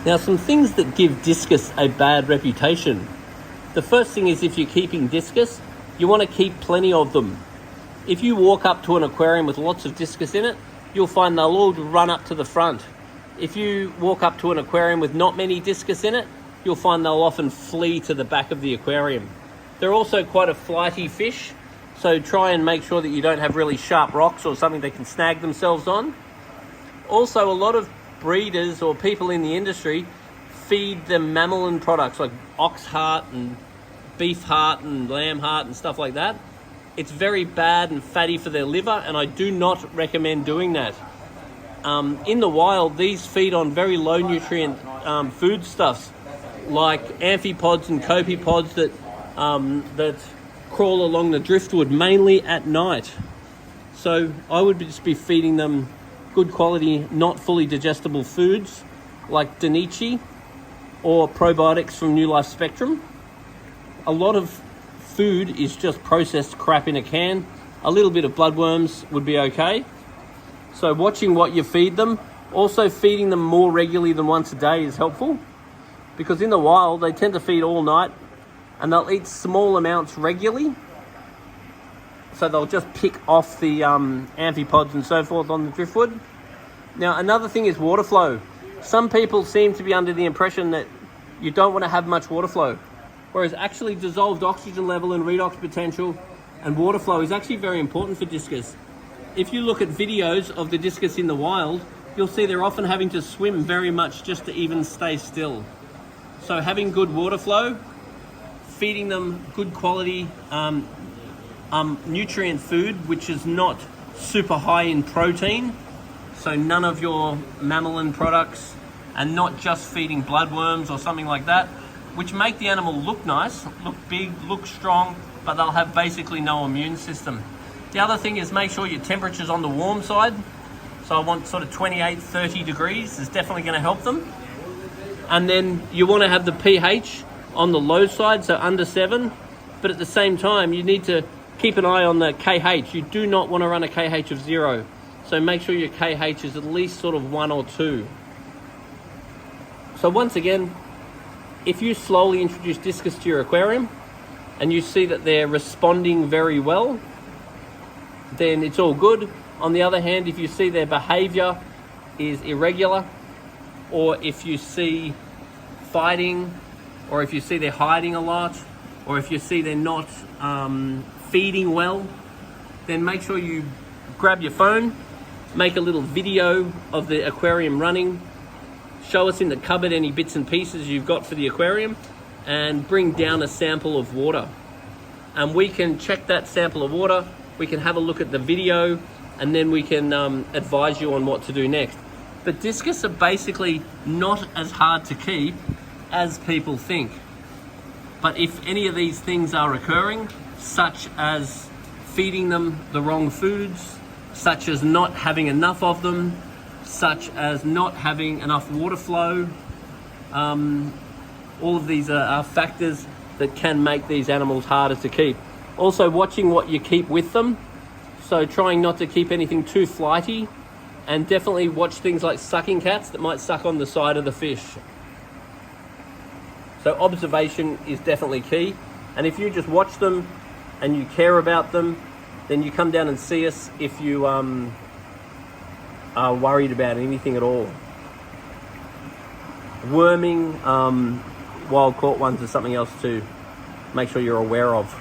Now, some things that give discus a bad reputation. The first thing is, if you're keeping discus, you want to keep plenty of them. If you walk up to an aquarium with lots of discus in it, you'll find they'll all run up to the front. If you walk up to an aquarium with not many discus in it, you'll find they'll often flee to the back of the aquarium. They're also quite a flighty fish, so try and make sure that you don't have really sharp rocks or something they can snag themselves on. Also, a lot of breeders or people in the industry feed them mammalian products like ox heart and beef heart and lamb heart and stuff like that. It's very bad and fatty for their liver, and I do not recommend doing that. In the wild, these feed on very low nutrient foodstuffs like amphipods and copepods that crawl along the driftwood mainly at night. So I would just be feeding them good quality, not fully digestible foods like Danichi or probiotics from New Life Spectrum. A lot of food is just processed crap in a can. A little bit of bloodworms would be okay. So watching what you feed them, also feeding them more regularly than once a day is helpful, because in the wild they tend to feed all night and they'll eat small amounts regularly. So they'll just pick off the amphipods and so forth on the driftwood. Now, another thing is water flow. Some people seem to be under the impression that you don't want to have much water flow, whereas actually dissolved oxygen level and redox potential and water flow is actually very important for discus. If you look at videos of the discus in the wild, you'll see they're often having to swim very much just to even stay still. So having good water flow, feeding them good quality nutrient food, which is not super high in protein, so none of your mammalian products, and not just feeding bloodworms or something like that, which make the animal look nice, look big, look strong, but they'll have basically no immune system. The other thing is, make sure your temperature's on the warm side. So I want sort of 28, 30 degrees is definitely going to help them. And then you want to have the pH on the low side, so under 7. But at the same time, you need to keep an eye on the KH. You do not want to run a KH of 0. So make sure your KH is at least sort of 1 or 2. So once again, if you slowly introduce discus to your aquarium and you see that they're responding very well, then it's all good. On the other hand, if you see their behavior is irregular, or if you see fighting, or if you see they're hiding a lot, or if you see they're not feeding well, then make sure you grab your phone, make a little video of the aquarium running, show us in the cupboard any bits and pieces you've got for the aquarium, and bring down a sample of water. And we can check that sample of water, we can have a look at the video, and then we can advise you on what to do next. But discus are basically not as hard to keep as people think. But if any of these things are occurring, such as feeding them the wrong foods, such as not having enough of them, such as not having enough water flow, all of these are factors that can make these animals harder to keep. Also, watching what you keep with them. So trying not to keep anything too flighty, and definitely watch things like sucking cats that might suck on the side of the fish. So observation is definitely key. And if you just watch them and you care about them, then you come down and see us if you are worried about anything at all. Worming, wild caught ones is something else to make sure you're aware of.